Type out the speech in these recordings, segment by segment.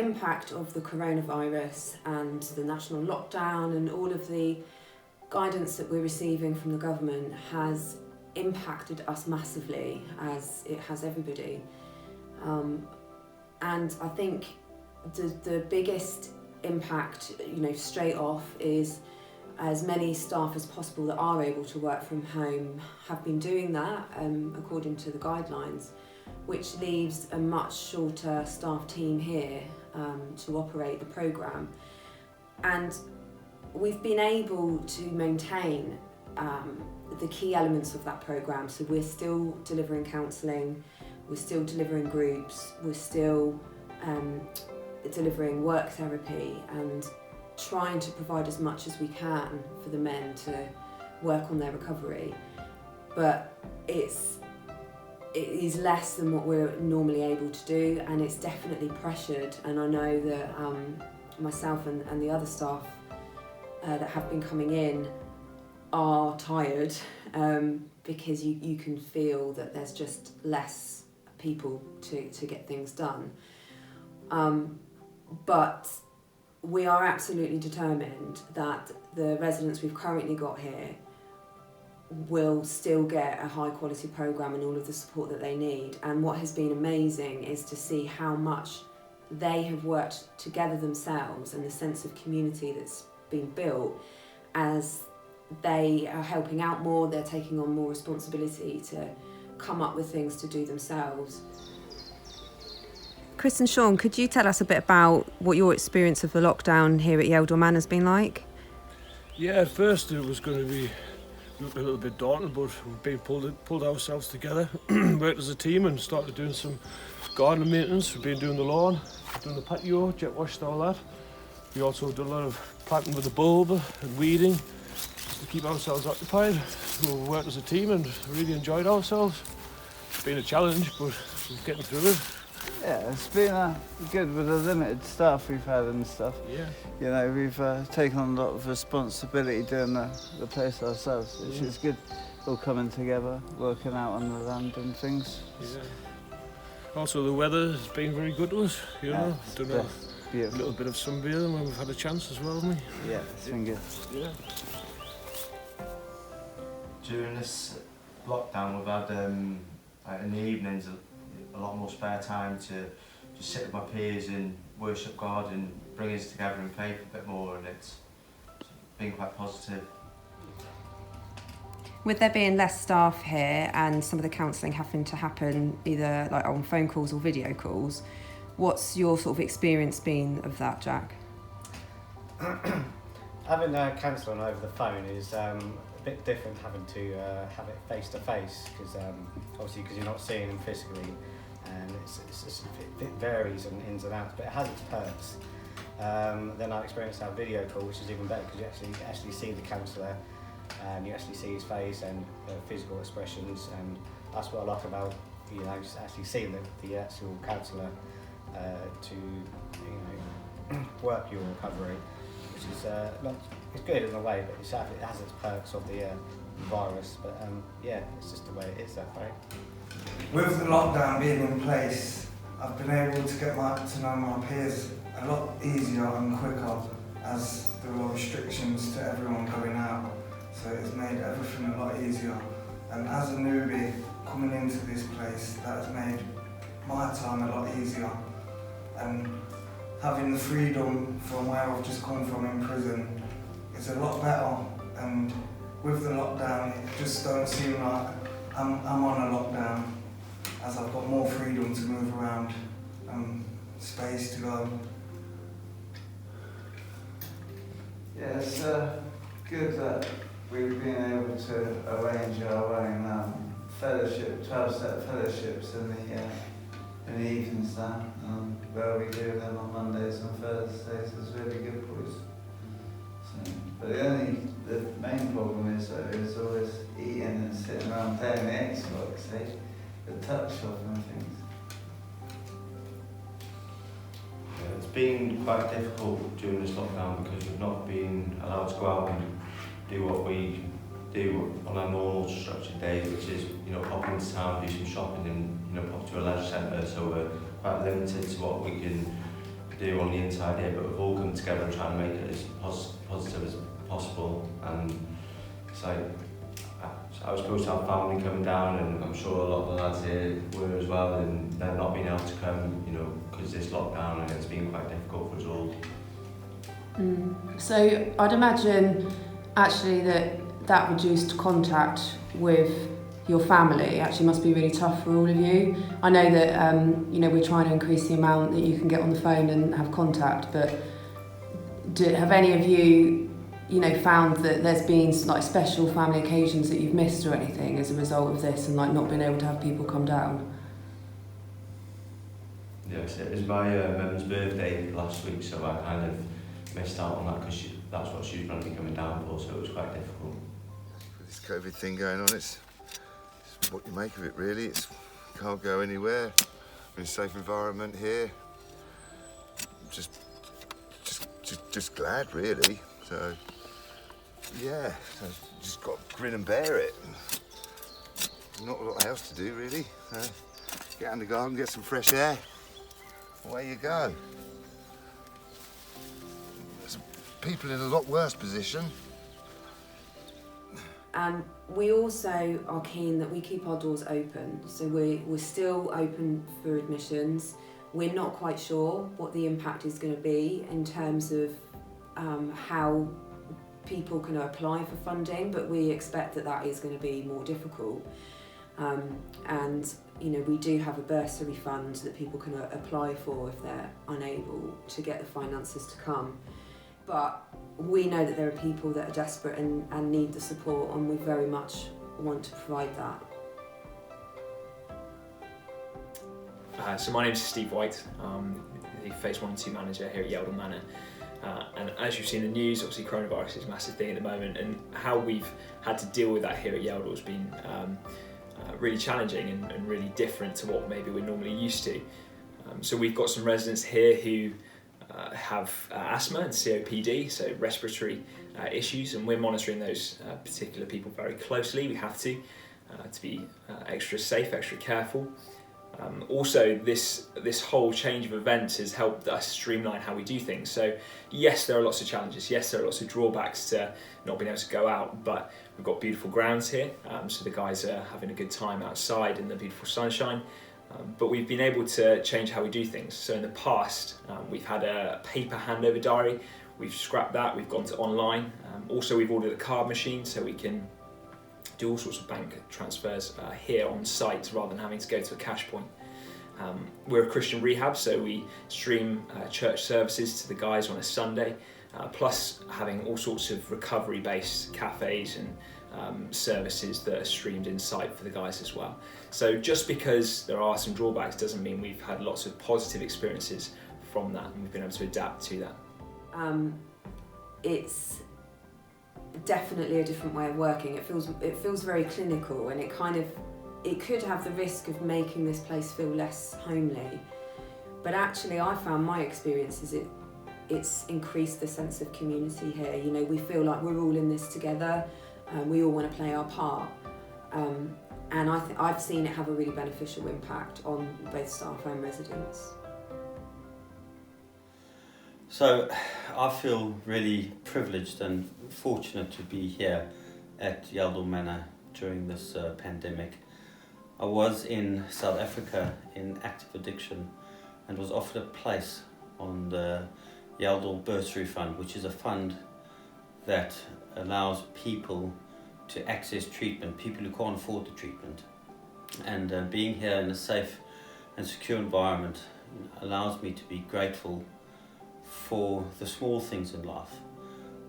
impact of the coronavirus and the national lockdown and all of the guidance that we're receiving from the government has impacted us massively, as it has everybody. And I think the biggest impact, straight off is as many staff as possible that are able to work from home have been doing that according to the guidelines, which leaves a much shorter staff team here to operate the programme. And we've been able to maintain the key elements of that programme. So we're still delivering counselling, we're still delivering groups, we're still delivering work therapy and trying to provide as much as we can for the men to work on their recovery. But it is less than what we're normally able to do, and it's definitely pressured. And I know that myself and the other staff that have been coming in are tired because you can feel that there's just less people to get things done. But we are absolutely determined that the residents we've currently got here will still get a high quality programme and all of the support that they need. And what has been amazing is to see how much they have worked together themselves and the sense of community that's been built as they are helping out more, they're taking on more responsibility to come up with things to do themselves. Chris and Shawn, could you tell us a bit about what your experience of the lockdown here at Yeldall Manor has been like? Yeah, at first it was going to be a little bit daunting, but we've been pulled ourselves together, worked as a team and started doing some garden maintenance. We've been doing the lawn, doing the patio, jet washed, all that. We also did a lot of planting with the bulb and weeding just to keep ourselves occupied. We worked as a team and really enjoyed ourselves. It's been a challenge, but we're getting through it. Yeah, it's been good with the limited staff we've had and stuff. Yeah. We've taken on a lot of responsibility doing the place ourselves, which is good. All coming together, working out on the land and things. Yeah. Also, the weather has been very good to us. Done a little bit of sunbathing when we've had a chance as well, haven't we? Yeah, it's been good. Yeah. During this lockdown, we've had in the evenings a lot more spare time to just sit with my peers and worship God and bring us together in faith a bit more, and it's been quite positive. With there being less staff here and some of the counselling having to happen either like on phone calls or video calls, what's your sort of experience been of that, Jack? Having counselling over the phone is a bit different having to have it face to face, because obviously because you're not seeing them physically, and it varies and ins and outs, but it has its perks. Then I experienced our video call, which is even better because you actually see the counsellor and you actually see his face and physical expressions, and that's what I like about just actually seeing the actual counsellor to work your recovery, which is it's good in a way, but it has its perks of the virus. But it's just the way it is that way. With the lockdown being in place, I've been able to get to know my peers a lot easier and quicker, as there were restrictions to everyone going out, so it's made everything a lot easier. And as a newbie coming into this place, that has made my time a lot easier. And having the freedom from where I've just come from in prison is a lot better. And with the lockdown, it just don't seem like I'm on a lockdown, as I've got more freedom to move around and space to go. Yeah, it's good that we've been able to arrange our own fellowship, 12-step fellowships in the evenings now, where we do them on Mondays and Thursdays. It's really good for us. So, but the main problem is always eating and sitting around playing the Xbox, the touch of and things. Yeah, it's been quite difficult during this lockdown because we've not been allowed to go out and do what we do on our normal structured days, which is pop into town, do some shopping and pop to a leisure centre. So we're quite limited to what we can do on the inside here, but we've all come together and trying to make it as positive as possible. And it's like, I was supposed to have family coming down, and I'm sure a lot of the lads here were as well, and they're not being able to come, you know, because this lockdown, and it's been quite difficult for us all. So I'd imagine actually that reduced contact with your family actually must be really tough for all of you. I know that you know, we're trying to increase the amount that you can get on the phone and have contact, but have any of you, you know, found that there's been like special family occasions that you've missed or anything as a result of this, and like not being able to have people come down? Yes, it was my mum's birthday last week, so I kind of missed out on that because that's what she was going to be coming down for, so it was quite difficult. With this COVID thing going on, it's what you make of it, really. You can't go anywhere. I'm in a safe environment here. Just glad, really. So, yeah, so just got to grin and bear it. Not a lot else to do, really. Get out in the garden, get some fresh air. Away you go. There's people in a lot worse position. And we also are keen that we keep our doors open. So we're still open for admissions. We're not quite sure what the impact is going to be in terms of how people can apply for funding, but we expect that is going to be more difficult. And you know, we do have a bursary fund that people can apply for if they're unable to get the finances to come. But we know that there are people that are desperate and need the support, and we very much want to provide that. So my name is Steve White. I'm the Phase 1 and 2 manager here at Yeldall Manor. And as you've seen in the news, obviously coronavirus is a massive thing at the moment, and how we've had to deal with that here at Yeldall has been really challenging and really different to what maybe we're normally used to. So we've got some residents here who have asthma and COPD, so respiratory issues, and we're monitoring those particular people very closely. We have to be extra safe, extra careful. Also, this whole change of events has helped us streamline how we do things. So yes, there are lots of challenges. Yes, there are lots of drawbacks to not being able to go out, but we've got beautiful grounds here. So the guys are having a good time outside in the beautiful sunshine. But we've been able to change how we do things. So in the past, we've had a paper handover diary. We've scrapped that. We've gone to online. Also, we've ordered a card machine so we can do all sorts of bank transfers here on site rather than having to go to a cash point. We're a Christian rehab, so we stream church services to the guys on a Sunday, plus having all sorts of recovery-based cafes and services that are streamed in site for the guys as well. So just because there are some drawbacks doesn't mean we've had lots of positive experiences from that, and we've been able to adapt to that. It's definitely a different way of working. It feels very clinical, and it could have the risk of making this place feel less homely. But actually, I found my experience is it's increased the sense of community here. You know, we feel like we're all in this together. We all want to play our part. And I've seen it have a really beneficial impact on both staff and residents. So I feel really privileged and fortunate to be here at Yeldall Manor during this pandemic. I was in South Africa in active addiction and was offered a place on the Yeldall Bursary Fund, which is a fund that allows people to access treatment, people who can't afford the treatment. And being here in a safe and secure environment allows me to be grateful for the small things in life.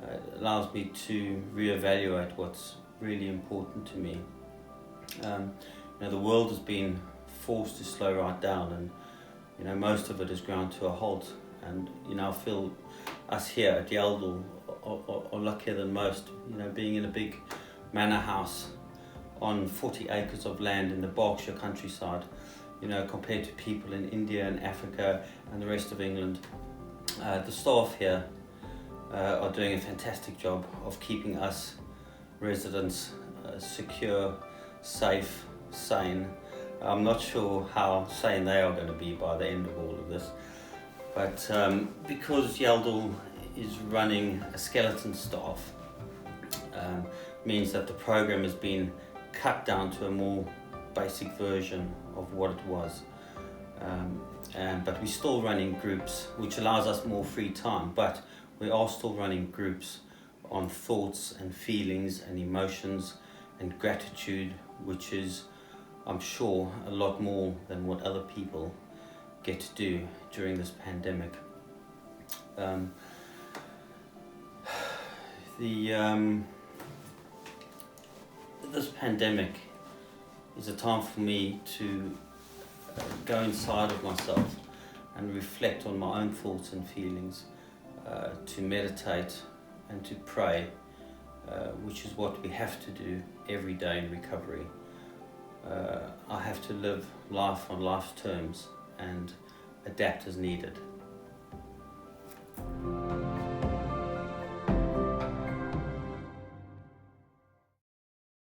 It allows me to reevaluate what's really important to me. You know, the world has been forced to slow right down, and you know, most of it has ground to a halt. And you know, I feel us here at Yeldall are luckier than most. You know, being in a big manor house on 40 acres of land in the Berkshire countryside, you know, compared to people in India and Africa and the rest of England. The staff here are doing a fantastic job of keeping us residents secure, safe, sane. I'm not sure how sane they are going to be by the end of all of this. But because Yeldall is running a skeleton staff, means that the program has been cut down to a more basic version of what it was. But we're still running groups, which allows us more free time, but we are still running groups on thoughts and feelings and emotions and gratitude, which is, I'm sure, a lot more than what other people get to do during this pandemic. This pandemic is a time for me to go inside of myself and reflect on my own thoughts and feelings, to meditate and to pray, which is what we have to do every day in recovery. I have to live life on life's terms and adapt as needed.